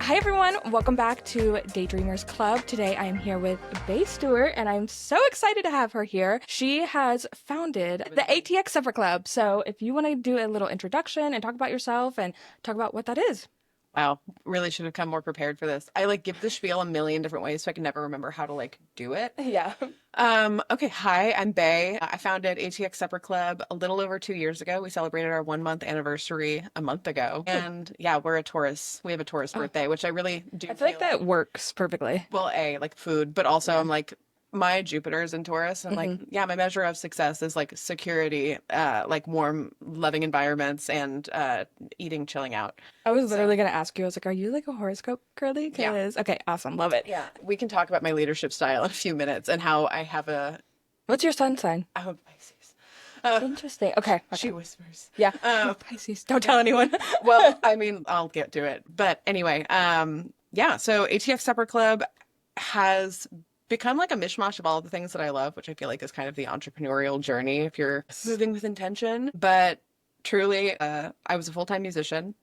Hi everyone, welcome back to Daydreamers Club. Today I am here with Bay Stewart and I'm so excited to have her here. She has founded the ATX Supper Club. So if you want to do a little introduction and talk about yourself and talk about what that is. Wow, really should have come more prepared for this. I give the spiel a million different ways so I can never remember how to do it. Yeah. Okay, hi, I'm Bay. I founded ATX Supper Club a little over 2 years ago. We celebrated our 1 month anniversary a month ago. And yeah, we're a Taurus. We have a Taurus birthday, which I really do I feel like that works perfectly. well, like food, but also I'm my Jupiter's in Taurus and yeah, my measure of success is security, warm, loving environments and eating, chilling out. I was literally going to ask you, I was like, are you like a horoscope girly? Yeah. Okay, awesome. Love it. Yeah, we can talk about my leadership style in a few minutes and how I have What's your sun sign? I'm a Pisces. Interesting. Okay. She whispers. Yeah. Pisces. Don't tell anyone. Well, I mean, I'll get to it. But anyway, yeah, so ATX Supper Club has become like a mishmash of all the things that I love, which I feel like is kind of the entrepreneurial journey if you're moving with intention. But truly, I was a full-time musician,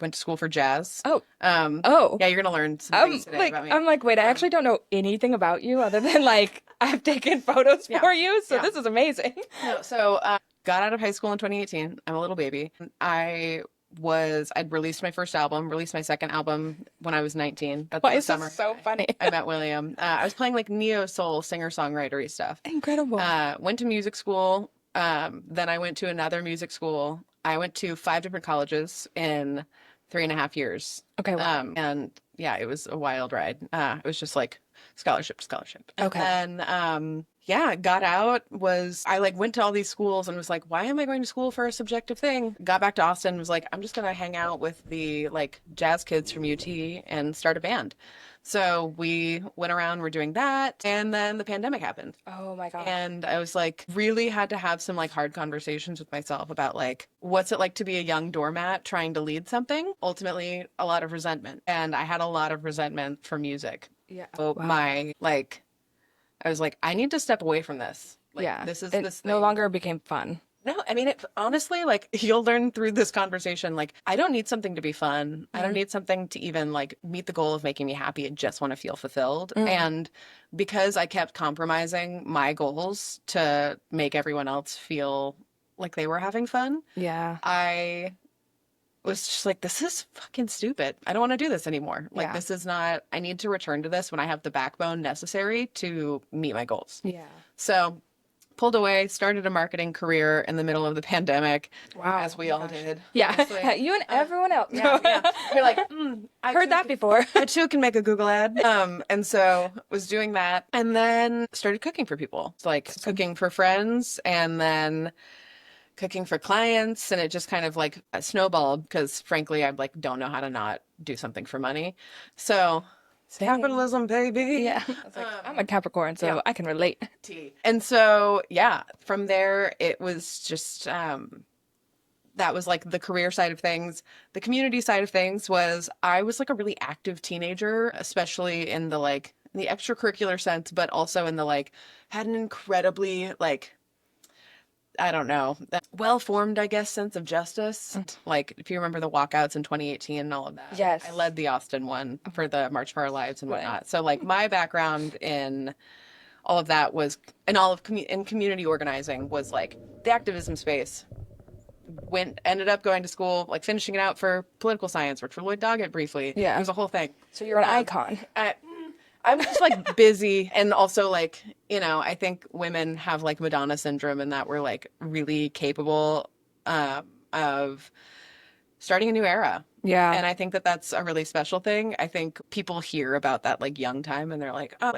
went to school for jazz. Oh. Oh. Yeah, you're gonna learn some things today about me. I'm like, wait, I actually don't know anything about you other than I've taken photos for you, so this is amazing. No, so got out of high school in 2018. I'm a little baby. I'd released my first album, released my second album when I was 19. That's Why the is summer. this so funny? I met William. I was playing neo soul singer-songwritery stuff. Incredible. Went to music school. Then I went to another music school. I went to 5 different colleges in 3.5 years. Okay, wow. And yeah, it was a wild ride. It was just scholarship to scholarship. Okay. And then, yeah, got out, I went to all these schools and was like, why am I going to school for a subjective thing? Got back to Austin, was like, I'm just going to hang out with the jazz kids from UT and start a band. So we went around, we're doing that. And then the pandemic happened. Oh my God. And I was really had to have some hard conversations with myself about what's it like to be a young doormat trying to lead something? Ultimately, a lot of resentment. And I had a lot of resentment for music. Yeah. So Wow. I was like, I need to step away from this. Yeah. This It thing. no longer became fun. No, I mean, honestly, you'll learn through this conversation, I don't need something to be fun. I don't need something to even meet the goal of making me happy. I just want to feel fulfilled. And because I kept compromising my goals to make everyone else feel like they were having fun, Yeah. I was just like, this is fucking stupid. I don't want to do this anymore. Yeah. This is not, I need to return to this when I have the backbone necessary to meet my goals. Yeah. So pulled away, started a marketing career in the middle of the pandemic. Wow. As we all did. Yeah. Honestly. You and everyone else. Yeah. You're like, I Heard that before. I too can make a Google ad. And so was doing that and then started cooking for people. It's cooking for friends and then cooking for clients. And it just kind of snowballed because frankly, I don't know how to not do something for money. So capitalism, baby. Yeah. I'm a Capricorn, so I can relate. And so, yeah, from there, it was just, that was the career side of things. The community side of things was I was a really active teenager, especially in the extracurricular sense, but also in had an incredibly, I don't know, well-formed, I guess, sense of justice. If you remember the walkouts in 2018 and all of that. Yes. I led the Austin one for the March for Our Lives and whatnot. So my background in all of that was, and all of in community organizing was the activism space. Ended up going to school, finishing it out for political science, worked for Lloyd Doggett briefly. Yeah. It was a whole thing. So you're an icon. I'm just busy and also I think women have Madonna syndrome and that we're really capable of starting a new era. Yeah. And I think that that's a really special thing. I think people hear about that young time and they're like, oh,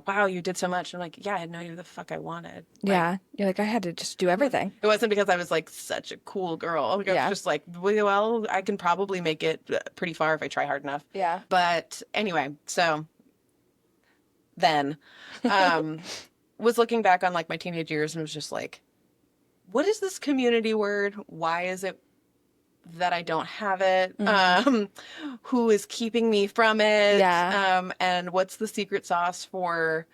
wow, you did so much. And I'm yeah, I know you're the fuck I wanted. Yeah. You're I had to just do everything. It wasn't because I was such a cool girl. I was just well, I can probably make it pretty far if I try hard enough. Yeah. But anyway, so then was looking back on my teenage years and was just what is this community word? Why is it that I don't have it? Who is keeping me from it? Yeah. And what's the secret sauce for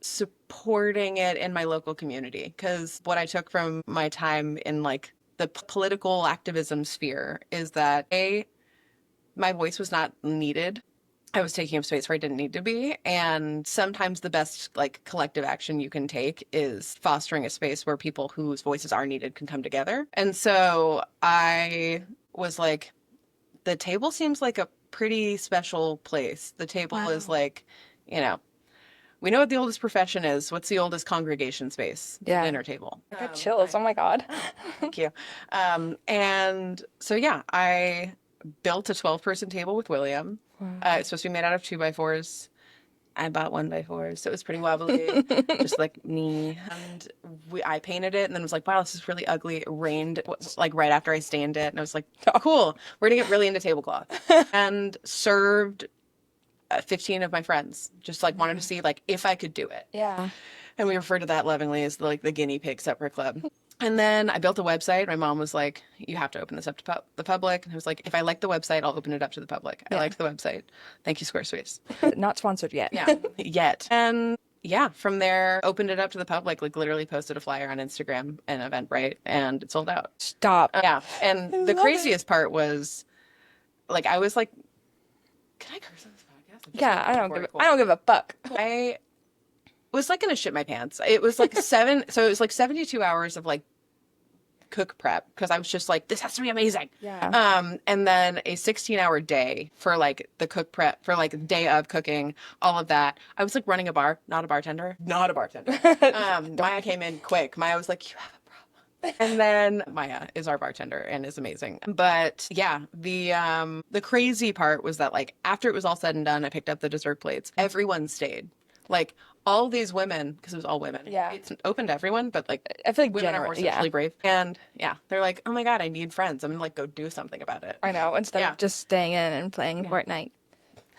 supporting it in my local community? Because what I took from my time in the political activism sphere is that my voice was not needed. I was taking up space where I didn't need to be. And sometimes the best like collective action you can take is fostering a space where people whose voices are needed can come together. And so I was like, the table seems like a pretty special place. The table is like, you know, we know what the oldest profession is. What's the oldest congregation space? The Yeah. dinner table. I got chills. Oh my God. Thank you. And so, yeah, I built a 12-person table with William. Wow. It's supposed to be made out of 2x4s. I bought 1x4s, so it was pretty wobbly, just like me. And I painted it and then was like, wow, this is really ugly. It rained like right after I stained it. And I was like, oh, cool. We're going to get really into tablecloth. And served 15 of my friends. Just like wanted to see like if I could do it. Yeah. And we refer to that lovingly as like the guinea pig supper club. And then I built a website. My mom was like, you have to open this up to the public. And I was like, if I like the website, I'll open it up to the public. I liked the website. Thank you, Squarespace. Not sponsored yet. Yeah, yet. And yeah, from there, opened it up to the public, like literally posted a flyer on Instagram and Eventbrite, and it sold out. Stop. Yeah. And the craziest part was like, I was like, can I curse on this podcast? Yeah, I don't give a fuck. I was like gonna shit my pants. It was like so it was like 72 hours of like cook prep because I was just like, this has to be amazing. Yeah. And then a 16-hour day for like the cook prep for like the day of cooking, all of that. I was like running a bar, not a bartender. Maya came in quick. Maya was like, you have a problem. And then Maya is our bartender and is amazing. But yeah, the crazy part was that like after it was all said and done, I picked up the dessert plates. Everyone stayed. Like all these women, because it was all women. Yeah. It's open to everyone, but like I feel like women are more socially brave. And yeah, they're like, oh my God, I need friends. I'm gonna like go do something about it. I know, instead of just staying in and playing Fortnite.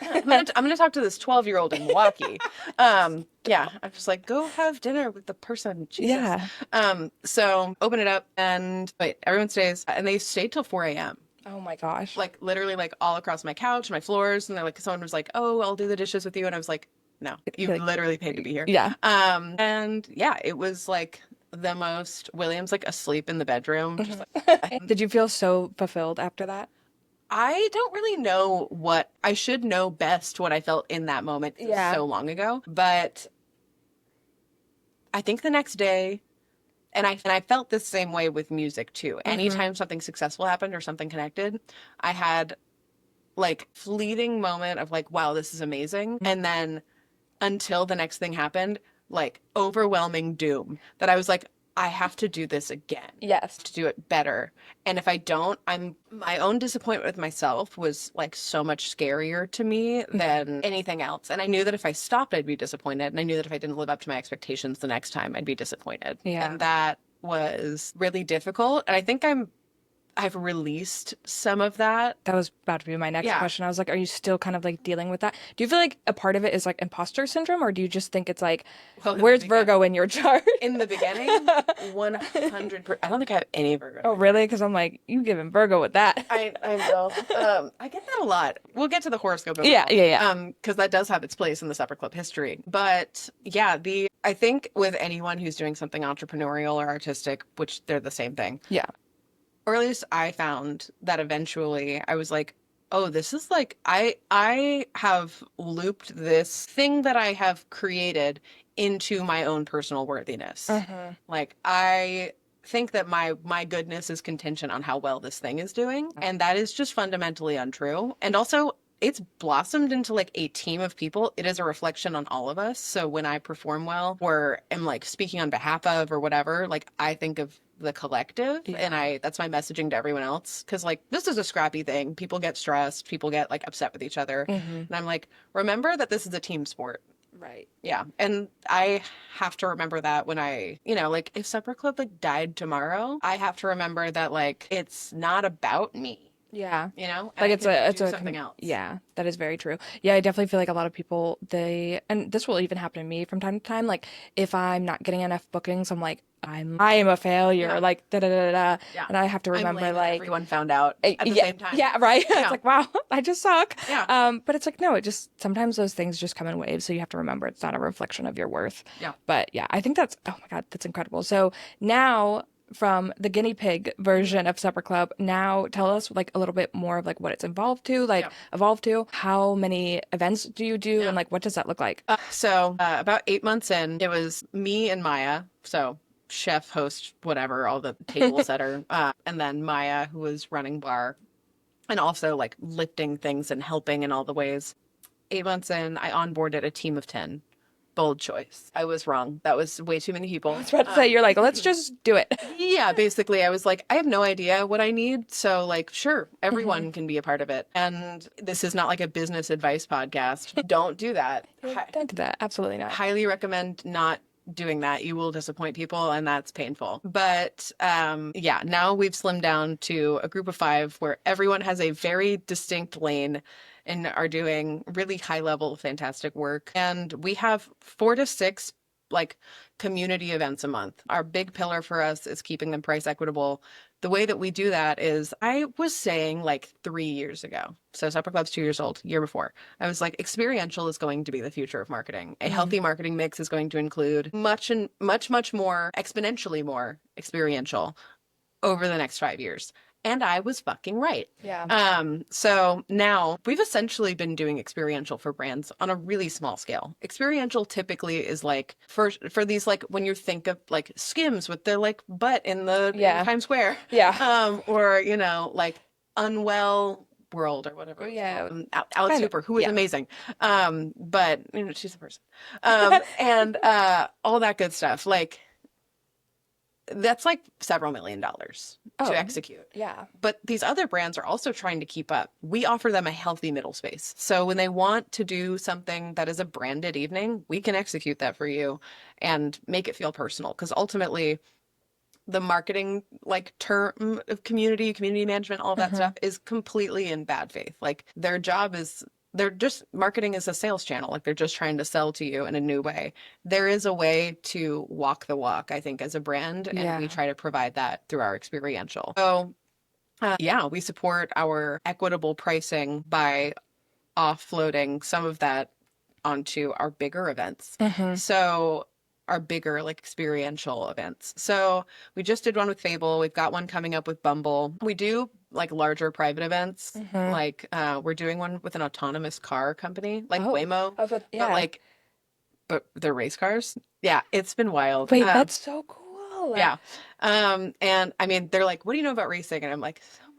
I'm gonna talk to this 12-year-old in Milwaukee. Yeah, I'm just like, go have dinner with the person. Jesus. Yeah. So open it up and wait, everyone stays, and they stayed till 4 a.m. Oh my gosh. Like literally, like all across my couch, my floors, and they're like, someone was like, oh, I'll do the dishes with you, and I was like, no, you literally paid to be here. Yeah. And yeah, it was like the most. William's like asleep in the bedroom. Just like, Did you feel so fulfilled after that? I don't really know what I should know best what I felt in that moment so long ago. But I think the next day, and I felt the same way with music too. Anytime something successful happened or something connected, I had like fleeting moment of like, wow, this is amazing. And then until the next thing happened, like overwhelming doom that I was like, I have to do this again. Yes. To do it better. And if I don't, my own disappointment with myself was like so much scarier to me than anything else. And I knew that if I stopped, I'd be disappointed. And I knew that if I didn't live up to my expectations the next time, I'd be disappointed. Yeah. And that was really difficult. And I think I've released some of that. That was about to be my next question. I was like, are you still kind of like dealing with that? Do you feel like a part of it is like imposter syndrome, or do you just think it's like, where's Virgo in your chart? In the beginning, 100%. I don't think I have any Virgo. Oh, really? Because I'm like, you giving Virgo with that. I know. I get that a lot. We'll get to the horoscope. Yeah. Because that does have its place in the Supper Club history. But yeah, I think with anyone who's doing something entrepreneurial or artistic, which they're the same thing. Yeah. Or at least I found that eventually I was like, oh, this is like, I have looped this thing that I have created into my own personal worthiness. Like, I think that my goodness is contingent on how well this thing is doing. And that is just fundamentally untrue. And also, it's blossomed into like a team of people. It is a reflection on all of us. So when I perform well or am like speaking on behalf of or whatever, like I think of the collective and that's my messaging to everyone else. Cause like this is a scrappy thing. People get stressed. People get like upset with each other. And I'm like, remember that this is a team sport. Right. Yeah. And I have to remember that when like if Supper Club like died tomorrow, I have to remember that like it's not about me. Yeah. Like it's something else. Yeah, that is very true. Yeah, I definitely feel like a lot of people, and this will even happen to me from time to time. Like if I'm not getting enough bookings, I'm like, I am a failure. Like da da da da. Yeah. And I have to remember like everyone found out at the same time. Yeah, right. It's like, wow, I just suck. Yeah. But it's like, no, it just sometimes those things just come in waves. So you have to remember it's not a reflection of your worth. Yeah. But yeah, I think oh my God, that's incredible. So now from the guinea pig version of Supper Club. Now tell us like a little bit more of like what it's Yeah. evolved to. How many events do you do, Yeah. and like what does that look like? About 8 months in, it was me and Maya. So chef, host, whatever, all the table setter, and then Maya, who was running bar and also like lifting things and helping in all the ways. 8 months in, I onboarded a team of 10. Bold choice. I was wrong. That was way too many I people. was about to say, you're like, let's just do it. Yeah, basically, I was like, I have no idea what I need. So, like, sure, everyone Mm-hmm. can be a part of it. And this is not like a business advice podcast. Don't do that. Don't do that. Absolutely not. Highly recommend not doing that. You will disappoint people, and that's painful. But yeah, now we've slimmed down to a group of 5 where everyone has a very distinct lane and are doing really high level, fantastic work. And we have 4 to 6 like community events a month. Our big pillar for us is keeping them price equitable. The way that we do that is, I was saying like 3 years ago. So Supper Club's 2 years old, year before. I was like, experiential is going to be the future of marketing. A healthy marketing mix is going to include much more, exponentially more experiential over the next 5 years. And I was fucking right. Yeah. So now we've essentially been doing experiential for brands on a really small scale. Experiential typically is like for these, like when you think of like Skims with their like butt in the in Times Square. Yeah. Or like Unwell World or whatever. Yeah. Alex Kind of. Hooper, who is Yeah. amazing. But she's a person. And all that good stuff. Like that's like several $1,000,000 Oh, to execute. yeah. But these other brands are also trying to keep up. We offer them a healthy middle space. So when they want to do something that is a branded evening, we can execute that for you and make it feel personal. Because ultimately, the marketing like term of community management, all that stuff is completely in bad faith. Like their job is, they're just, marketing is a sales channel. Like they're just trying to sell to you in a new way. There is a way to walk the walk, I think, as a brand, and we try to provide that through our experiential. So yeah, we support our equitable pricing by offloading some of that onto our bigger events. So our bigger like experiential events. So we just did one with Fable. We've got one coming up with Bumble. We do like larger private events. Like we're doing one with an autonomous car company, like Waymo, but like but they're race cars. Yeah, it's been wild. Wait, that's so cool. Yeah. And I mean, they're like, what do you know about racing? And I'm like, so much.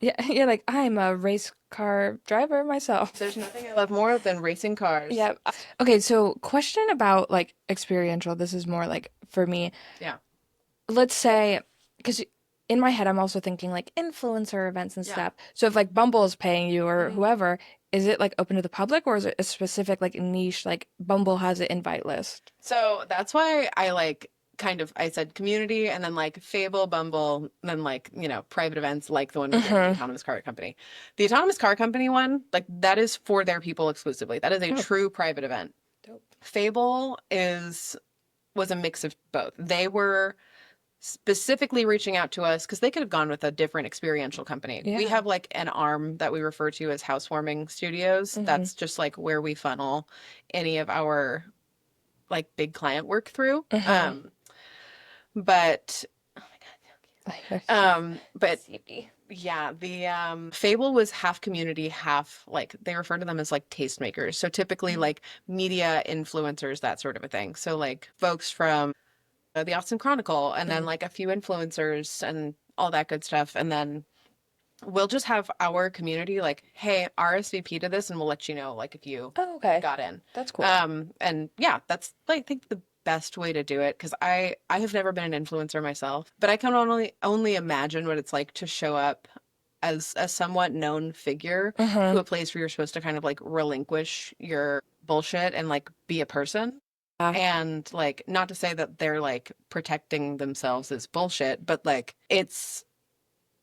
Yeah, you're like, I'm a race car driver myself. There's nothing I love more than racing cars. Yeah. Okay, so question about like experiential. This is more like for me. Yeah. Let's say, because in my head, I'm also thinking like influencer events and stuff. So if like Bumble is paying you or whoever, is it like open to the public, or is it a specific like niche, like Bumble has an invite list? So that's why I like I said community, and then like Fable, Bumble, and then like, private events like the one with the autonomous car company. The autonomous car company one, like that is for their people exclusively. That is a true private event. Dope. Fable was a mix of both. They were specifically reaching out to us because they could have gone with a different experiential company. We have like an arm that we refer to as housewarming studios. That's just like where we funnel any of our like big client work through. But oh my God, but yeah, the Fable was half community, half like they refer to them as like tastemakers. So typically like media influencers, that sort of a thing. So like folks from the Austin Chronicle, and then like a few influencers and all that good stuff. And then we'll just have our community like, hey, RSVP to this, and we'll let you know like if you got in. That's cool. And yeah, that's I think the best way to do it, because I have never been an influencer myself, but I can only imagine what it's like to show up as a somewhat known figure to a place where you're supposed to kind of like relinquish your bullshit and like be a person. And like, not to say that they're like protecting themselves as bullshit, but like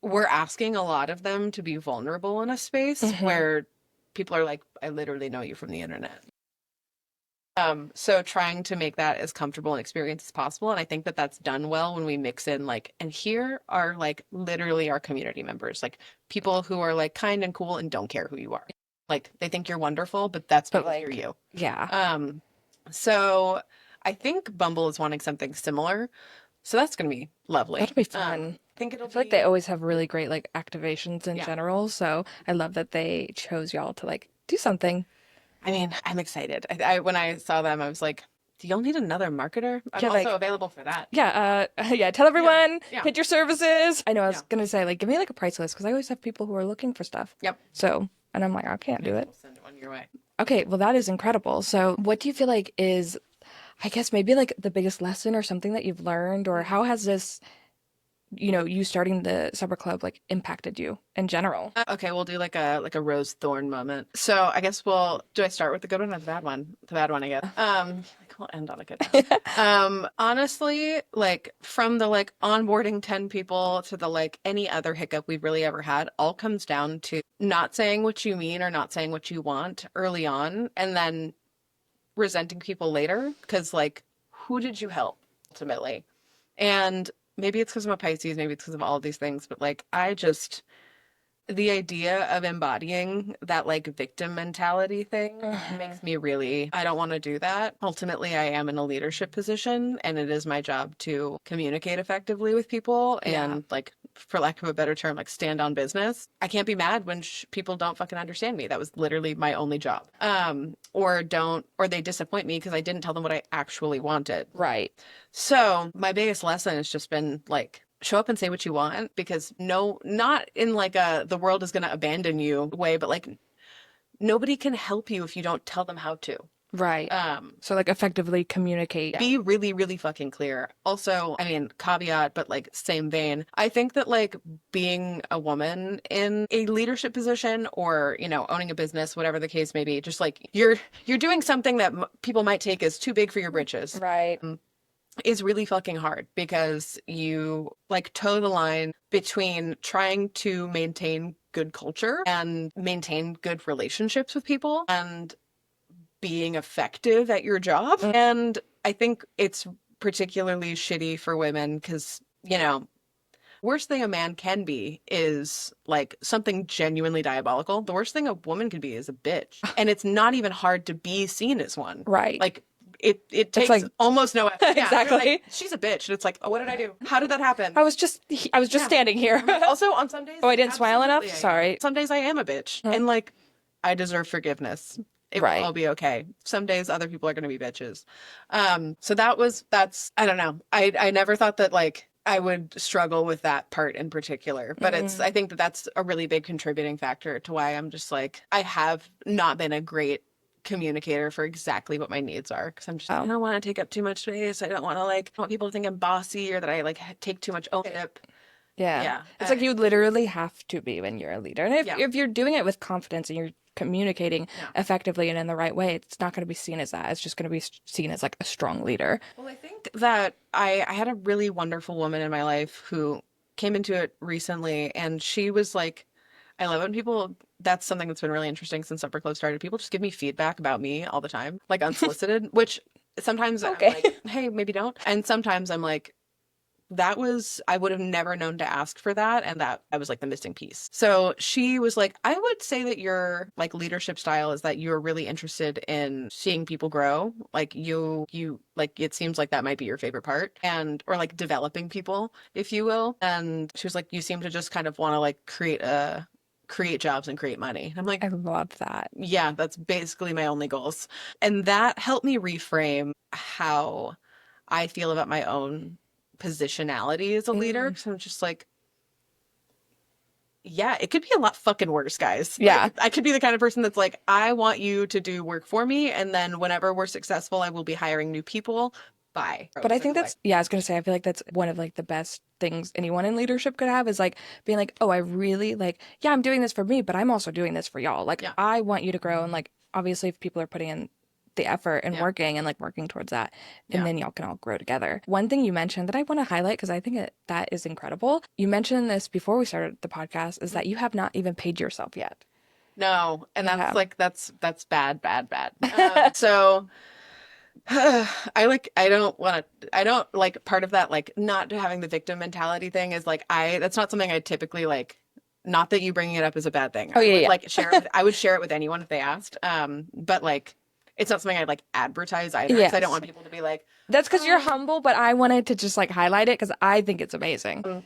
we're asking a lot of them to be vulnerable in a space where people are like, I literally know you from the internet. So trying to make that as comfortable an experience as possible. And I think that that's done well when we mix in like, and here are like literally our community members, like people who are like kind and cool and don't care who you are. Like they think you're wonderful, but that's because you're you. Yeah. So I think Bumble is wanting something similar. So that's gonna be lovely. That'll be fun. I think it'll I feel like be they always have really great like activations in yeah. general. So I love that they chose y'all to like do something. I mean, I'm excited. I when I saw them, I was like, do y'all need another marketer? I'm Yeah, also like available for that. yeah, tell everyone, Yeah. pitch your services. I know I was Yeah. gonna say like give me like a price list because I always have people who are looking for stuff. Yep. So and I'm like, I can't do Maybe it. we'll send one your way. Okay, well that is incredible. So what do you feel like is I guess maybe like the biggest lesson or something that you've learned or how has this, you starting the supper club like impacted you in general? Okay, we'll do like a rose thorn moment. So I guess do I start with the good one or the bad one? The bad one, I guess. We'll end on a good note. Honestly, like from the like onboarding 10 people to the like any other hiccup we've really ever had, all comes down to not saying what you mean or not saying what you want early on, and then resenting people later because like who did you help ultimately? And maybe it's because I'm a Pisces, maybe it's because of all of these things, but like the idea of embodying that like victim mentality thing makes me really, I don't want to do that. Ultimately, I am in a leadership position and it is my job to communicate effectively with people and like, for lack of a better term, like stand on business. I can't be mad when people don't fucking understand me. That was literally my only job. Or they disappoint me because I didn't tell them what I actually wanted. Right. So my biggest lesson has just been like, show up and say what you want because not in like the world is going to abandon you way, but like nobody can help you if you don't tell them how to. Right. So like effectively communicate. Be really, really fucking clear. Also, I mean, caveat, but like same vein. I think that like being a woman in a leadership position or, owning a business, whatever the case may be, just like you're doing something that people might take as too big for your britches. Right. Is really fucking hard because you like toe the line between trying to maintain good culture and maintain good relationships with people and being effective at your job. And I think it's particularly shitty for women because, worst thing a man can be is like something genuinely diabolical. The worst thing a woman can be is a bitch. And it's not even hard to be seen as one. Right. Like it takes like almost no effort. Yeah, exactly. like, she's a bitch. And it's like, oh, what did I do? How did that happen? I was just standing here. Also on some days. Oh, I didn't smile enough? absolutely I am. Sorry. Some days I am a bitch. And like I deserve forgiveness. It will Right. all be okay. Some days other people are going to be bitches. So that's, I don't know. I never thought that like I would struggle with that part in particular, but I think that that's a really big contributing factor to why I'm just like, I have not been a great communicator for exactly what my needs are. Cause I'm just, I don't want to take up too much space. I don't want to like, I want people to think I'm bossy or that I like take too much ownership. Yeah. It's like you literally have to be when you're a leader. And if you're doing it with confidence and you're communicating effectively and in the right way, it's not going to be seen as that. It's just going to be seen as like a strong leader. Well, I think that I had a really wonderful woman in my life who came into it recently and she was like, I love it when that's something that's been really interesting since Supper Club started. People just give me feedback about me all the time, like unsolicited, which sometimes I'm like, hey, maybe don't. And sometimes I'm like, I would have never known to ask for that. And that I was like the missing piece. So she was like, I would say that your like leadership style is that you're really interested in seeing people grow. Like you like, it seems like that might be your favorite part or like developing people, if you will. And she was like, you seem to just kind of want to like create jobs and create money. I'm like, I love that. Yeah, that's basically my only goals. And that helped me reframe how I feel about my own positionality as a leader. So I'm just like, yeah, it could be a lot fucking worse, guys. Yeah. Like, I could be the kind of person that's like, I want you to do work for me. And then whenever we're successful, I will be hiring new people. Bye. But I think I was going to say, I feel like that's one of like the best things anyone in leadership could have is like being like, oh, I really like, yeah, I'm doing this for me, but I'm also doing this for y'all. Like, I want you to grow. And like, obviously if people are putting in the effort and working towards that, and then y'all can all grow together. One thing you mentioned that I want to highlight, because I think that is incredible. You mentioned this before we started the podcast, is that you have not even paid yourself yet. No. And that's like, that's bad. So I don't like part of that, like not having the victim mentality thing is like, that's not something I typically like, not that you bringing it up is a bad thing. Oh yeah. Like I would share it with anyone if they asked. But like, it's not something I'd like advertise either because I don't Yes. want people to be like, That's because you're oh. humble, but I wanted to just like highlight it because I think it's amazing.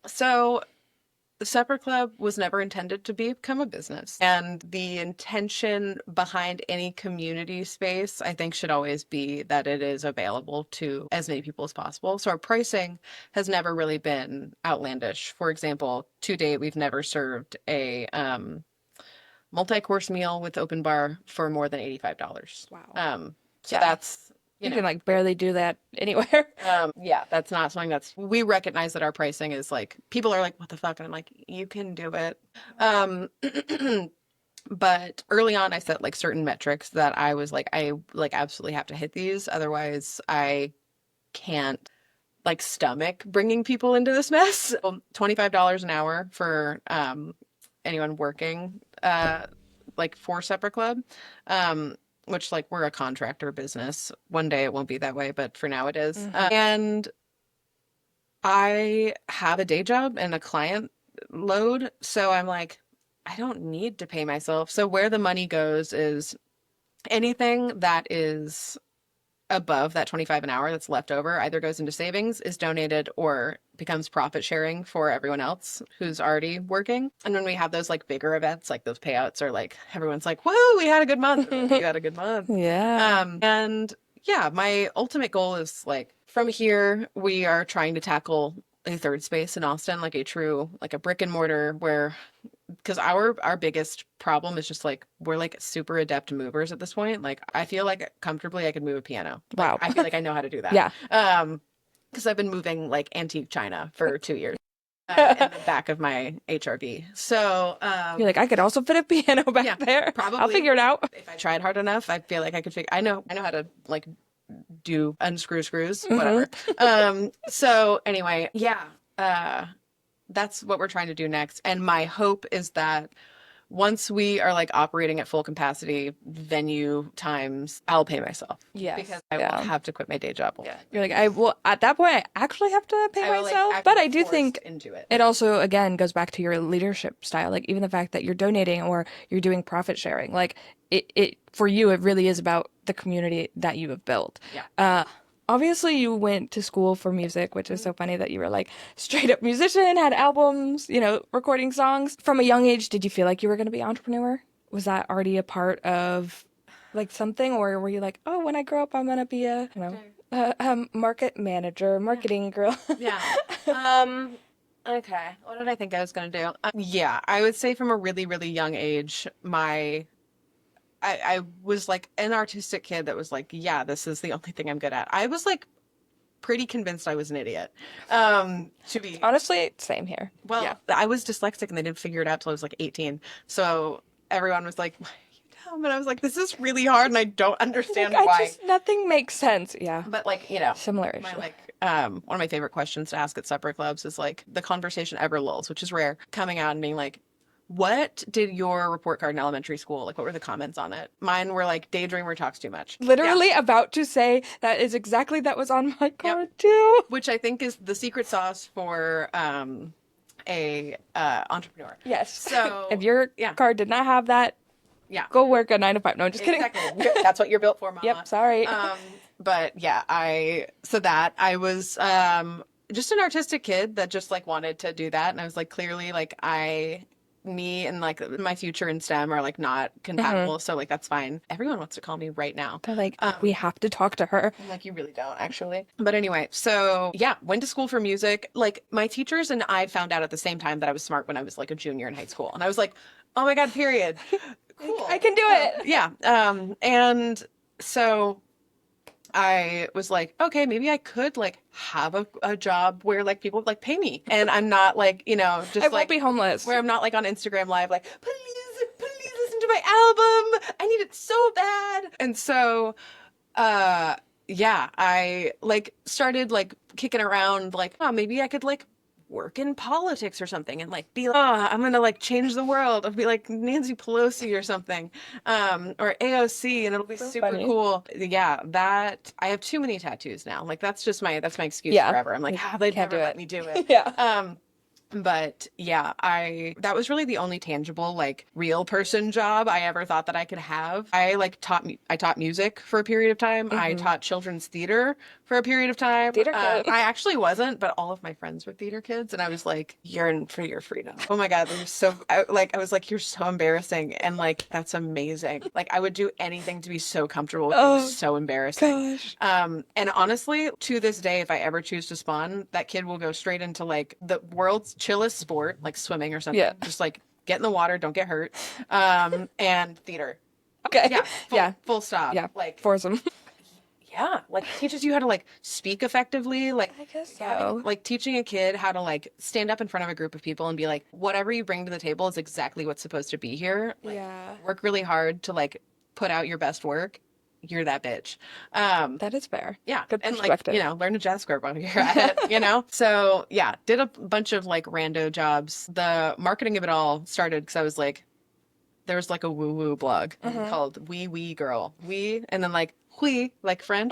So the Supper Club was never intended to become a business. And the intention behind any community space, I think, should always be that it is available to as many people as possible. So our pricing has never really been outlandish. For example, to date, we've never served a multi-course meal with open bar for more than $85. Wow. So Yeah. that's, You can like barely do that anywhere. yeah, that's not something we recognize that our pricing is like, people are like, what the fuck? And I'm like, you can do it. But early on, I set like certain metrics that I was like, I like absolutely have to hit these. Otherwise, I can't like stomach bringing people into this mess. So $25 an hour for anyone working like for Supper Club. Which like we're a contractor business. One day it won't be that way, but for now it is. And I have a day job and a client load, so I'm like, I don't need to pay myself. So where the money goes is anything that is above that 25 an hour that's left over either goes into savings, is donated, or becomes profit sharing for everyone else who's already working. And when we have those like bigger events, like those payouts are like, everyone's like, whoa, we had a good month. You had a good month. Yeah. And yeah, my ultimate goal is like from here, we are trying to tackle a third space in Austin, like a true, like a brick and mortar where because our biggest problem is just like we're like super adept movers at this point. Like I feel like comfortably I could move a piano. Like, Wow. I feel like I know how to do that. Yeah. Because I've been moving like antique china for 2 years in the back of my HRV. So You're like, I could also fit a piano back there. probably. I'll figure it out. If I tried hard enough, I feel like I could figure. I know how to like do unscrew screws, whatever. So anyway, yeah. That's what we're trying to do next. And my hope is that once we are like operating at full capacity, venue times, I'll pay myself. Yes. Because I won't have to quit my day job. Yeah. You're like, I will, at that point, I actually have to pay I will, like, myself. actually But I do forced think into it. it also, again, goes back to your leadership style. Like, even the fact that you're donating or you're doing profit sharing, like, it for you, it really is about the community that you have built. Yeah. Obviously, you went to school for music, which is so funny that you were like straight up musician, had albums, you know, recording songs. From a young age, did you feel like you were going to be an entrepreneur? Was that already a part of like something, or were you like, oh, when I grow up, I'm going to be a, you know, a market manager, marketing girl? Yeah. Okay. What did I think I was going to do? Yeah, I would say from a really, really young age, I was like an artistic kid that was like, yeah, this is the only thing I'm good at. I was like pretty convinced I was an idiot. To be Honestly, same here. well, Yeah. I was dyslexic and they didn't figure it out till I was like 18. So everyone was like, why are you dumb? And I was like, this is really hard and I don't understand Like, why. nothing makes sense. Yeah. But like, you know, Similar issue. my like one of my favorite questions to ask at supper clubs is like the conversation ever lulls, which is rare, coming out and being like, what did your report card in elementary school? Like, what were the comments on it? Mine were like, Daydreamer talks too much. Literally about to say that is exactly that was on my card too. Which I think is the secret sauce for a entrepreneur. Yes. So if your card did not have that, go work a 9 to 5. No, I'm just kidding. Exactly. That's what you're built for, Mama. Yep. Sorry. But yeah, I was just an artistic kid that just like wanted to do that, and I was like, clearly, like me and like my future in STEM are like not compatible, so like that's fine. Everyone wants to call me right now. They're like, we have to talk to her. I'm like, you really don't actually. But anyway, so yeah, went to school for music. Like my teachers and I found out at the same time that I was smart when I was like a junior in high school, and I was like, oh my God, period. Cool. I can do it. Yeah. And so I was like, okay, maybe I could like have a job where like people would like pay me, and I'm not like, you know, just I like won't be homeless. where I'm not like on Instagram live like, please listen to my album, I need it so bad. And so yeah, I like started like kicking around like, oh, maybe I could like work in politics or something and like be like, oh, I'm gonna like change the world. I'll be like Nancy Pelosi or something, or AOC, and it'll be so super cool. Yeah, that I have too many tattoos now. Like that's my excuse forever. I'm like, they'd never let me do it. Yeah. But yeah, that was really the only tangible, like real person job I ever thought that I could have. I taught music for a period of time. I taught children's theater for a period of time. Theater kid. I actually wasn't, but all of my friends were theater kids, and I was like, yearn for your freedom. Oh my God, they're so, I was like, you're so embarrassing. And like, that's amazing. Like, I would do anything to be so comfortable with being so embarrassing. Gosh. And honestly, to this day, if I ever choose to spawn, that kid will go straight into like the world's chillest sport, like swimming or something. Yeah. Just like get in the water, don't get hurt. And theater. Okay. Yeah. Full stop. Yeah. Like, Foursome. yeah. Like teaches you how to like speak effectively. Like, I guess yeah, so. like teaching a kid how to like stand up in front of a group of people and be like, whatever you bring to the table is exactly what's supposed to be here. Like, Yeah. work really hard to like put out your best work. You're that bitch. That is fair. Yeah. Good And like, perspective. you know, learn a jazz script while you're at it, you know? So yeah, did a bunch of like rando jobs. The marketing of it all started because I was like, there was like a woo-woo blog called Wee Girl. Wee, and then like hui, like French,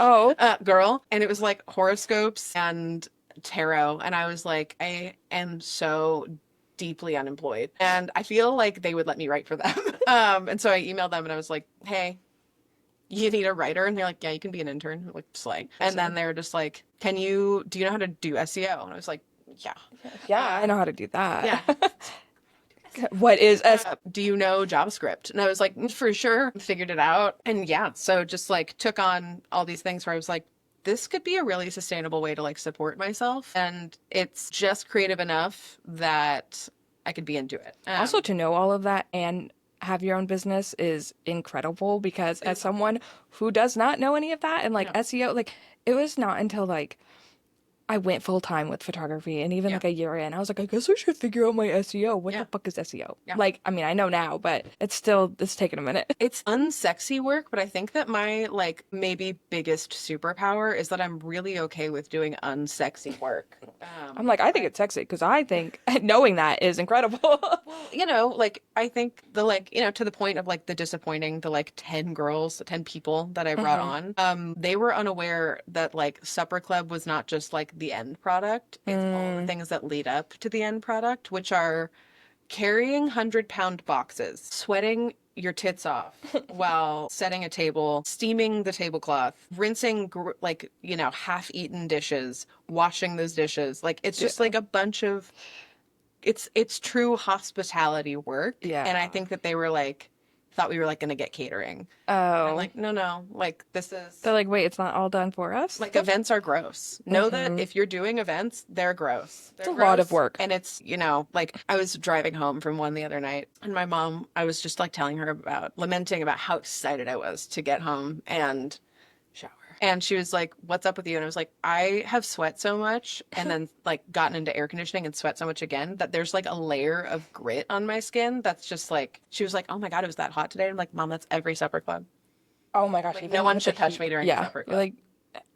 girl. And it was like horoscopes and tarot. And I was like, I am so deeply unemployed. And I feel like they would let me write for them. And so I emailed them and I was like, hey, you need a writer? And they're like, yeah, you can be an intern. Like, slay. And then they were just like, do you know how to do SEO? And I was like, yeah. Yeah, I know how to do that. Yeah. What is Do you know JavaScript? And I was like, for sure. Figured it out. And yeah, so just like took on all these things where I was like, this could be a really sustainable way to like support myself. And it's just creative enough that I could be into it. Also, to know all of that and have your own business is incredible because as someone who does not know any of that and like SEO, like it was not until like I went full time with photography and even like a year in, I was like, I guess I should figure out my SEO. What the fuck is SEO? Yeah. Like, I mean, I know now, but it's taking a minute. It's unsexy work, but I think that my like maybe biggest superpower is that I'm really okay with doing unsexy work. I'm like, I think it's sexy because I think knowing that is incredible. You know, like I think the like, you know, to the point of like the disappointing, the like 10 girls, 10 people that I brought on, they were unaware that like Supper Club was not just like the end product. It's all the things that lead up to the end product, which are carrying 100-pound boxes, sweating your tits off while setting a table, steaming the tablecloth, rinsing like, you know, half-eaten dishes, washing those dishes. Like it's just like a bunch of it's true hospitality work. Yeah. And I think that they were like thought we were like gonna get catering. Oh. I'm like, no, like this is They're like, wait, it's not all done for us? like events are gross. Know that if you're doing events, they're gross. It's a lot of work. And it's, you know, like I was driving home from one the other night and my mom, I was just like telling her lamenting about how excited I was to get home and shower. And she was like, what's up with you? And I was like, I have sweat so much and then like gotten into air conditioning and sweat so much again that there's like a layer of grit on my skin that's just like, she was like, oh my God, it was that hot today. I'm like, Mom, that's every supper club. Oh my gosh. Like, no one should touch me during the supper club. You're like,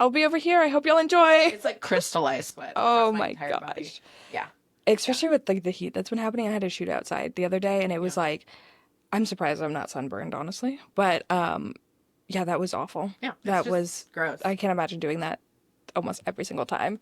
I'll be over here. I hope you'll enjoy. It's like crystallized sweat. Oh across my entire gosh. body. Yeah. Especially with like the heat that's been happening. I had to shoot outside the other day and it was like, I'm surprised I'm not sunburned, honestly. But yeah, that was awful. Yeah. That was gross. I can't imagine doing that almost every single time.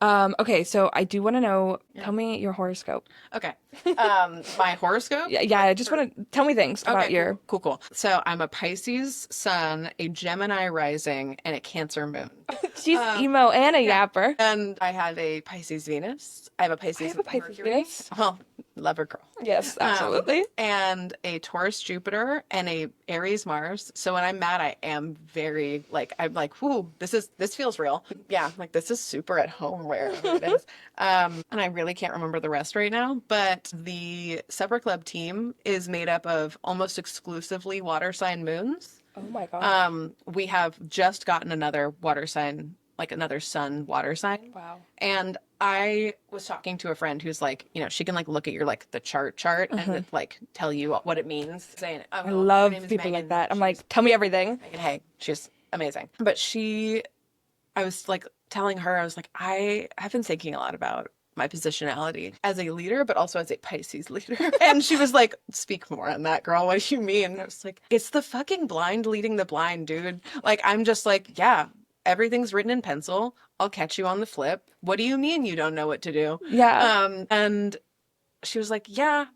Okay, so I do want to know, tell me your horoscope. Okay. My horoscope? Yeah, I just want to tell me things about your... Cool. So I'm a Pisces sun, a Gemini rising, and a Cancer moon. She's emo and a yapper. And I have a Pisces Venus. I have a Pisces Mercury. Venus. Well, lover girl. Yes, absolutely. And a Taurus Jupiter and a Aries Mars. So when I'm mad, I am very like, I'm like, whoo, this feels real. Yeah, like this is super at home wherever it is. And I really can't remember the rest right now, but the Supper Club team is made up of almost exclusively water sign moons. Oh my god. We have just gotten another water sign, like another sun water sign. Wow. And I was talking to a friend who's like, you know, she can like look at your like the chart and it, like tell you what it means. Saying, oh, I love her name is people Megan. like that. I'm like, tell me everything. Megan, hey, she's amazing. But I was like telling her, I was like, I have been thinking a lot about my positionality as a leader, but also as a Pisces leader. And she was like, speak more on that, girl. What do you mean? And I was like, it's the fucking blind leading the blind, dude. Like, I'm just like, yeah, everything's written in pencil. I'll catch you on the flip. What do you mean you don't know what to do? Yeah. And she was like, yeah,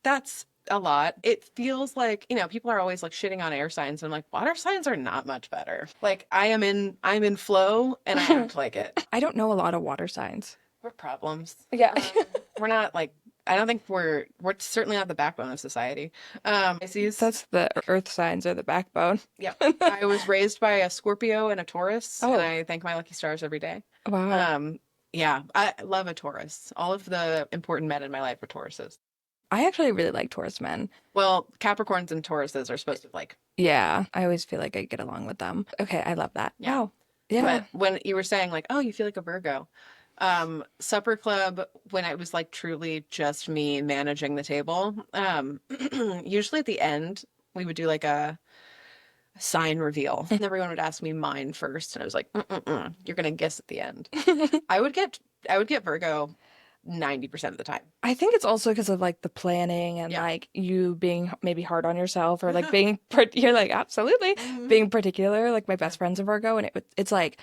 that's a lot. It feels like, people are always like shitting on air signs. And I'm like, water signs are not much better. Like I'm in flow and I act like it. I don't know a lot of water signs. We're problems. Yeah. We're not like, I don't think we're certainly not the backbone of society. Pisces. That's the earth signs are the backbone. Yeah. I was raised by a Scorpio and a Taurus, Oh. and I thank my lucky stars every day. Wow. Yeah, I love a Taurus. All of the important men in my life are Tauruses. I actually really like Taurus men. Well, Capricorns and Tauruses are supposed to like. Yeah, I always feel like I get along with them. Okay, I love that. Yeah. Wow. Yeah. But when you were saying like, oh, you feel like a Virgo, Supper Club, when it was like truly just me managing the table, usually at the end we would do like a sign reveal, and everyone would ask me mine first, and I was like, you're gonna guess at the end. I would get Virgo 90% of the time. I think it's also because of like the planning and like you being maybe hard on yourself or like being you're like absolutely being particular. Like my best friend's a Virgo, and it's like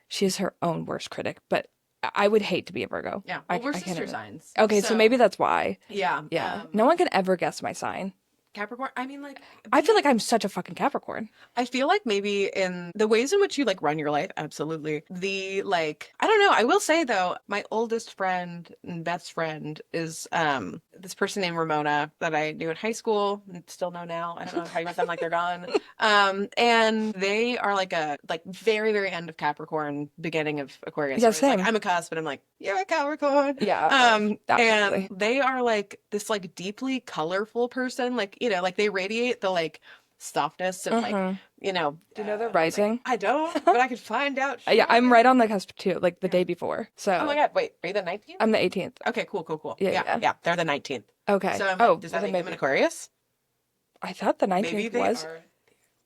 she's her own worst critic, but I would hate to be a Virgo. Yeah, well, we're sister signs. Okay, so maybe that's why. Yeah. Yeah. No one can ever guess my sign. Capricorn, I mean, like, I feel like I'm such a fucking Capricorn. I feel like maybe in the ways in which you like run your life, absolutely. The like, I don't know. I will say though, my oldest friend and best friend is this person named Ramona that I knew in high school and still know now. I don't know how you met them like they're gone. And they are like very, very end of Capricorn, beginning of Aquarius. Yeah, It's same. like, I'm a cusp, but I'm like, you're a Capricorn. Yeah. And they are like this like deeply colorful person, like, like they radiate the like softness and like, Do you know the rising? like, I don't, but I could find out. Yeah, I'm right on the cusp too, like the day before. So. Oh my God, wait, are you the 19th? I'm the 18th. Okay, cool. Yeah. Yeah, they're the 19th. Okay. So does that make them an Aquarius? I thought the 19th Maybe they was. are.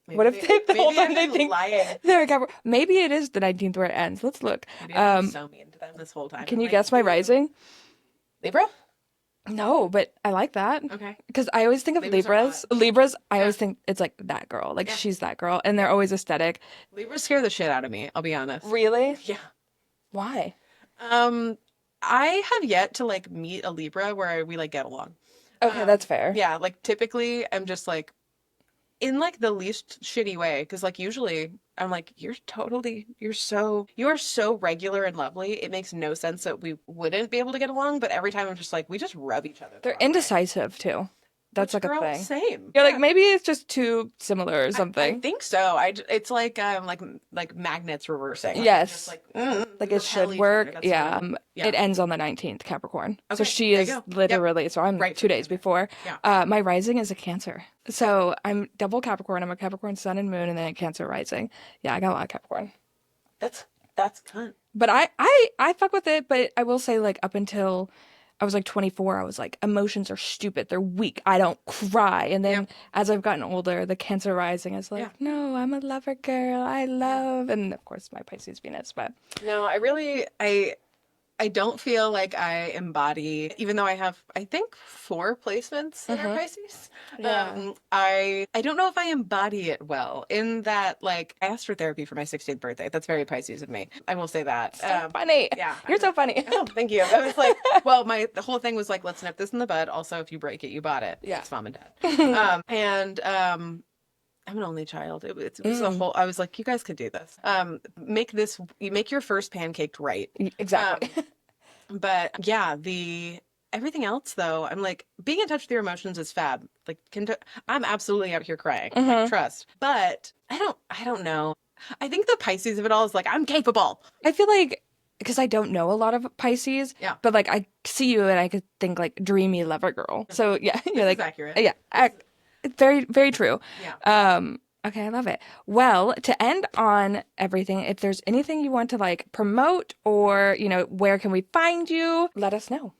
What if they hold on? They think lying. they're a Capricorn. Maybe it is the 19th where it ends. Let's look. Maybe I'm so mean to them this whole time. Can you guess my rising? Libra? No, but I like that. Okay. Because I always think of Libras Libras, I always think it's like that girl. Like she's that girl. And they're always aesthetic. Libras scare the shit out of me, I'll be honest. Really? Yeah. Why? I have yet to like meet a Libra where we like get along. Okay, that's fair. Yeah, like typically I'm just like in like the least shitty way, because like usually I'm like, you are so regular and lovely. It makes no sense that we wouldn't be able to get along, but every time I'm just like, we just rub each other. They're indecisive too. That's like girl, a thing. Same. You're like, maybe it's just too similar or something. I think so. It's like magnets reversing. Yes. Just like it should work. Yeah. Yeah. It ends on the 19th, Capricorn. Okay, So she there is you go. literally, so I'm Right. 2 days before. Yeah. My rising is a Cancer. So I'm double Capricorn. I'm a Capricorn sun and moon and then a Cancer rising. Yeah, I got a lot of Capricorn. That's cunt. But I fuck with it, but I will say like up until I was like 24, I was like, emotions are stupid. They're weak. I don't cry. And then as I've gotten older, the Cancer rising is like, no, I'm a lover girl. I love. And of course, my Pisces Venus. But no, I don't feel like I embody, even though I have, I think, 4 placements that are Pisces. Yeah. I don't know if I embody it well in that, like, I asked for therapy for my 16th birthday. That's very Pisces of me. I will say that. So funny. Yeah. You're so funny. Oh, thank you. I was like, well, the whole thing was like, let's nip this in the bud. Also, if you break it, you bought it. Yeah. It's mom and dad. I'm an only child. It was a whole, I was like, you guys could do this. You make your first pancaked right. Exactly. But yeah, everything else though, I'm like, being in touch with your emotions is fab. Like, I'm absolutely out here crying. Like, trust. But I don't know. I think the Pisces of it all is like, I'm capable. I feel like, because I don't know a lot of Pisces, but like I see you and I could think like dreamy lover girl. So yeah, you're like, accurate. Yeah. Very, very true. Yeah. Okay, I love it. Well, to end on everything, if there's anything you want to like promote or, where can we find you? Let us know.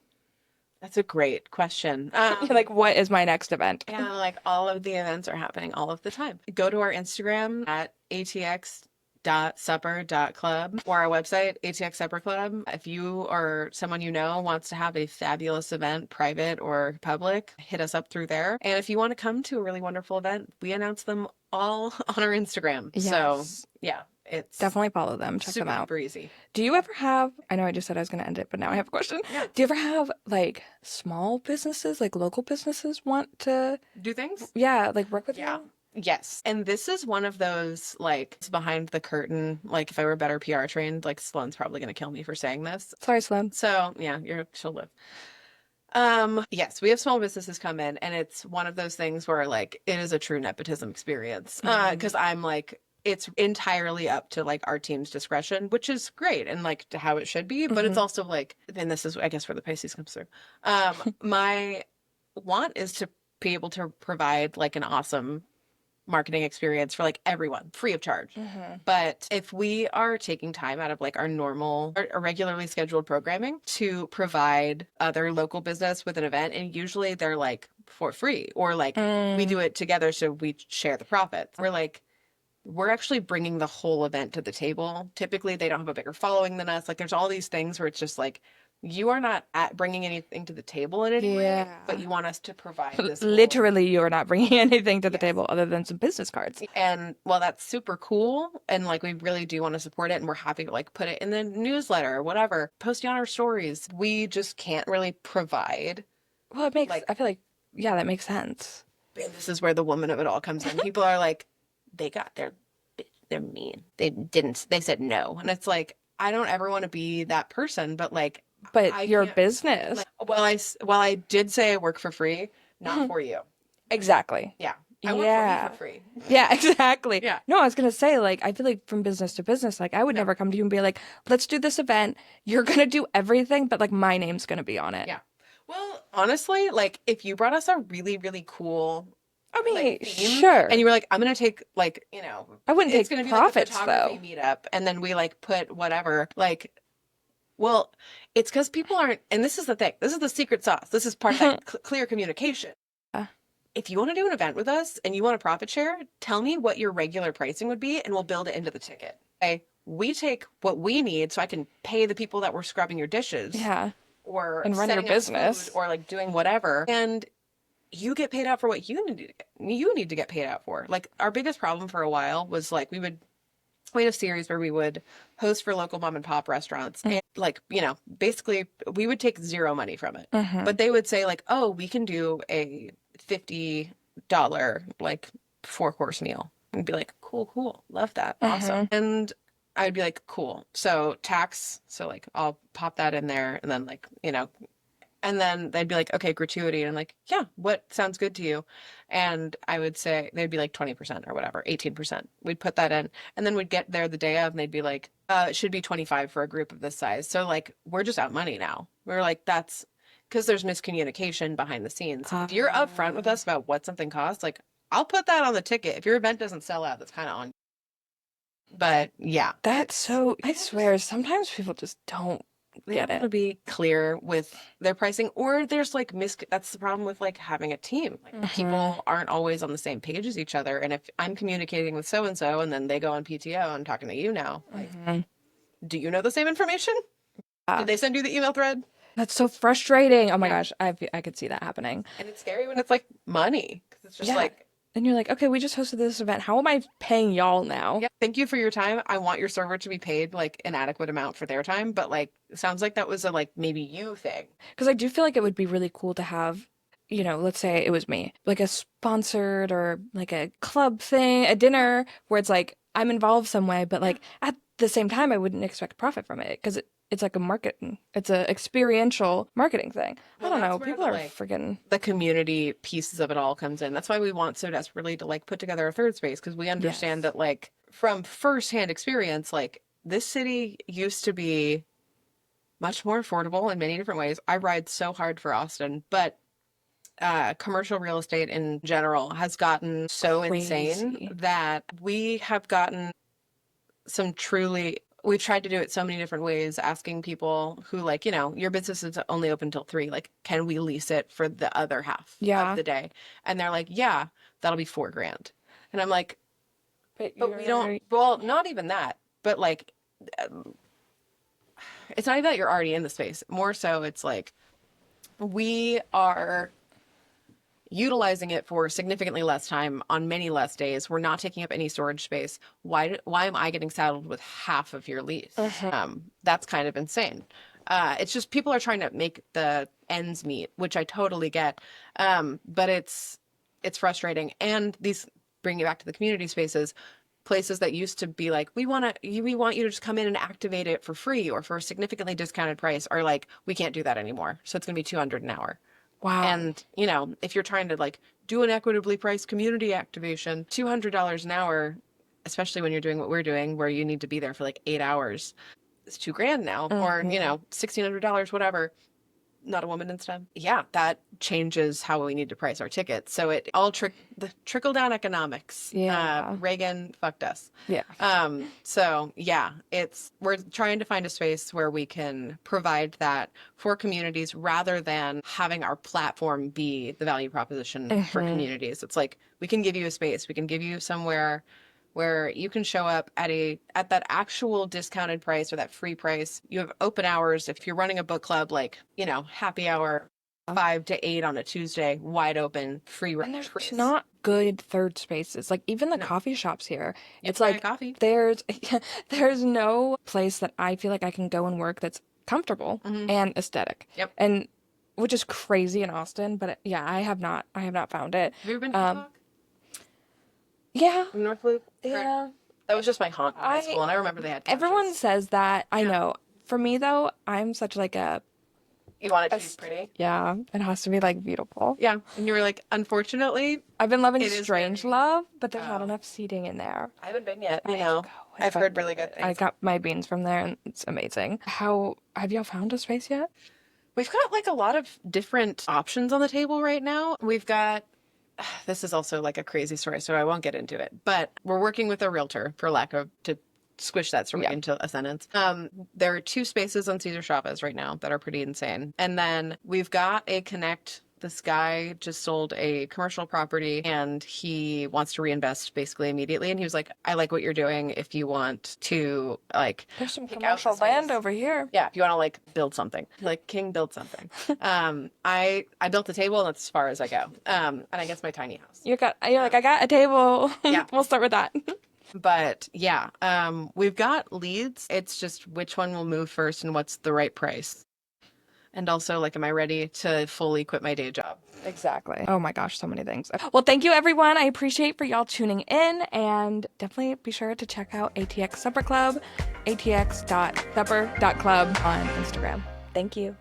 That's a great question. Like, what is my next event? Yeah, like all of the events are happening all of the time. Go to our Instagram at atx.supper.club or our website, ATX Supper Club. If you or someone wants to have a fabulous event, private or public, hit us up through there. And if you want to come to a really wonderful event, we announce them all on our Instagram. Yes. So yeah, It's Definitely follow them. Check them super out. duper easy. Do you ever have, I know I just said I was going to end it, but now I have a question. Yeah. Do you ever have like small businesses, like local businesses want to, Do things? yeah, like work with Yeah. you? Yes. And this is one of those, like, it's behind the curtain. Like, if I were better PR trained, like, Sloane's probably going to kill me for saying this. Sorry, Sloan. So, yeah, she'll live. Yes, we have small businesses come in, and it's one of those things where, like, it is a true nepotism experience. Because I'm like, it's entirely up to like our team's discretion, which is great and like to how it should be. But it's also like, and this is, I guess, where the Pisces comes through. My want is to be able to provide like an awesome marketing experience for like everyone free of charge. But if we are taking time out of like our normal or regularly scheduled programming to provide other local business with an event, and usually they're like for free or like we do it together so we share the profits. We're actually bringing the whole event to the table. Typically, they don't have a bigger following than us. Like, there's all these things where it's just like, you are not bringing anything to the table in any way, but you want us to provide this Literally, you're not bringing anything to the table other than some business cards. And well, that's super cool. And like, we really do want to support it. And we're happy to like put it in the newsletter or whatever, post it on our stories. We just can't really provide. Well, it makes, I feel like, yeah, that makes sense. And this is where the woman of it all comes in. People are like, they're mean. They said no. And it's like, I don't ever want to be that person, but like, but your business. Like, well, I did say I work for free, not for you. Exactly. Yeah. I work for me for free. Yeah, exactly. Yeah. No, I was going to say, like, I feel like from business to business, like, I would never come to you and be like, let's do this event. You're going to do everything, but like, my name's going to be on it. Yeah. Well, honestly, like, if you brought us a really, really cool, I mean, like, theme, sure. and you were like, I'm going to take, like, you know, I wouldn't it's take going to be profits, like a photography meetup, and then we like put whatever, like, well, it's because people aren't, and this is the thing, this is the secret sauce. This is part of that clear communication. If you want to do an event with us and you want a profit share, tell me what your regular pricing would be and we'll build it into the ticket. Okay? We take what we need so I can pay the people that were scrubbing your dishes. Yeah. Or and run your business. Or like doing whatever. And you get paid out for what you need to get paid out for. Like, our biggest problem for a while was like we had a series where we would host for local mom and pop restaurants. And like, you know, basically we would take zero money from it. But they would say like, oh, we can do a $50 like 4-course meal. And be like, cool. Love that. Awesome. And I'd be like, cool. So tax, so like I'll pop that in there and then like, you know, and then they'd be like, okay, gratuity. And I'm like, yeah, what sounds good to you? And I would say they'd be like 20% or whatever, 18%. We'd put that in. And then we'd get there the day of and they'd be like, it should be 25 for a group of this size. So like, we're just out money now. We're like, that's because there's miscommunication behind the scenes. If you're upfront with us about what something costs, like I'll put that on the ticket. If your event doesn't sell out, that's kind of on you. But yeah. That's so, I swear, sometimes people just don't get it. To be clear with their pricing, or there's like that's the problem with like having a team. Like people aren't always on the same page as each other. And if I'm communicating with so and so and then they go on PTO, I'm talking to you now. Like, do you know the same information? Did they send you the email thread? That's so frustrating. Oh my gosh, I could see that happening. And it's scary when it's like money, because it's just like, and you're like, okay, we just hosted this event. How am I paying y'all now? Yeah, thank you for your time. I want your server to be paid like an adequate amount for their time, but like it sounds like that was a like maybe you thing. Because I do feel like it would be really cool to have, you know, let's say it was me, like a sponsored or like a club thing, a dinner where it's like I'm involved some way, but like at the same time, I wouldn't expect profit from it because it's like a marketing, it's a experiential marketing thing. Well, I don't know. People are forgetting. The community pieces of it all comes in. That's why we want so desperately to like put together a third space, because we understand that like from firsthand experience, like this city used to be much more affordable in many different ways. I ride so hard for Austin, but commercial real estate in general has gotten so insane that we have gotten some truly, we've tried to do it so many different ways, asking people who like, you know, your business is only open till 3, like, can we lease it for the other half of the day? And they're like, yeah, that'll be $4,000. And I'm like, but we don't, well, not even that, but like, it's not even that you're already in the space. More so it's like, we are, utilizing it for significantly less time on many less days. We're not taking up any storage space. Why am I getting saddled with half of your lease? That's kind of insane. It's just people are trying to make the ends meet, which I totally get. But it's frustrating. And these, bringing it back to the community spaces, places that used to be like, we want you to just come in and activate it for free or for a significantly discounted price, are like, we can't do that anymore. So it's going to be $200 an hour. Wow. And, you know, if you're trying to like do an equitably priced community activation, $200 an hour, especially when you're doing what we're doing, where you need to be there for like 8 hours, it's $2,000 now, or, you know, $1,600, whatever. Not a woman in STEM. Yeah, that changes how we need to price our tickets. So it all the trickle down economics. Yeah. Reagan fucked us. Yeah. So yeah, we're trying to find a space where we can provide that for communities rather than having our platform be the value proposition for communities. It's like, we can give you a space, we can give you somewhere where you can show up at that actual discounted price or that free price. You have open hours. If you're running a book club, like, you know, happy hour 5 to 8 on a Tuesday, wide open, free. And there's not good third spaces. Like even the coffee shops here, it's like coffee. There's no place that I feel like I can go and work that's comfortable and aesthetic. Yep. And which is crazy in Austin, but yeah, I have not found it. Have you ever been to Talk? Yeah. North Loop? Yeah. That was just my haunt in high school, and I remember they had couches. Everyone says that. I know. For me though, I'm such like a You want it to be pretty? Yeah, it has to be like beautiful. Yeah. And you were like, unfortunately, I've been loving it is Strange very- Love, but there's not enough seating in there. I haven't been yet. I know. I've heard really good things. I got my beans from there and it's amazing. How have y'all found a space yet? We've got like a lot of different options on the table right now. We've got, this is also like a crazy story, so I won't get into it, but we're working with a realtor to squish that story into a sentence. There are 2 spaces on Cesar Chavez right now that are pretty insane. And then we've got a connect. This guy just sold a commercial property and he wants to reinvest basically immediately. And he was like, I like what you're doing. If you want to like, There's some commercial land over here. yeah, if you want to like build something, like King build something. I built a table and that's as far as I go. And I guess my tiny house. You're like, I got a table. Yeah. We'll start with that. But yeah, we've got leads. It's just which one will move first and what's the right price. And also, like, am I ready to fully quit my day job? Exactly. Oh my gosh, so many things. Well, thank you everyone. I appreciate for y'all tuning in, and definitely be sure to check out ATX Supper Club, atx.supper.club on Instagram. Thank you.